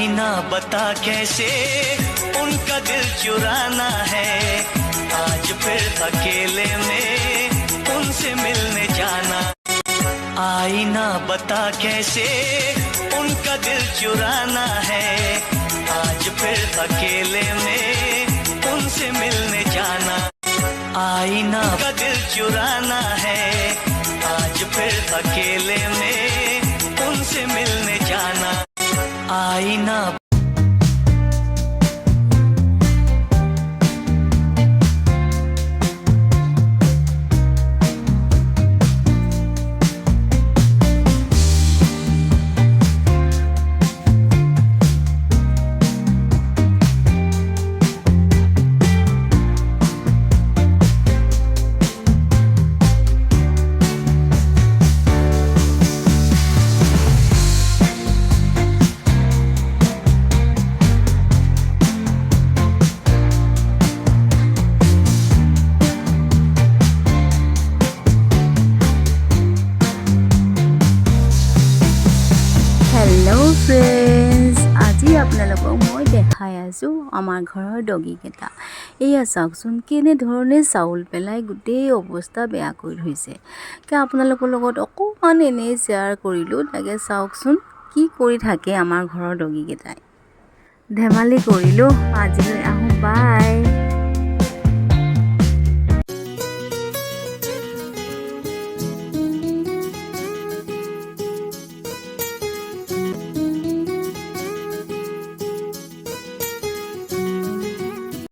आईना बता कैसे उनका दिल चुराना है, आज फिर अकेले में उनसे मिलने जाना। आईना बता कैसे उनका दिल चुराना है, आज फिर अकेले में उनसे मिलने जाना। आईना का दिल चुराना है, आज फिर अकेले में उनसे मिलने जाना। आईना हेलो फ्रेंड्स, আজি আপোনালোকক মই দেখাই আছো আমাৰ ঘৰৰ ডগি কেইটা। এয়া চাওকচোন কেনেধৰণে চাউল পেলাই গোটেই অৱস্থা বেয়া কৰি থৈছে। কে আপোনালোকৰ লগত অকমান এনে শ্বেয়াৰ কৰিলো, তাকে চাওকচোন কি কৰি থাকে আমাৰ ঘৰৰ ডগি কেইটাই। ধেমালি কৰিলো, আজিলৈ আহো, বাই।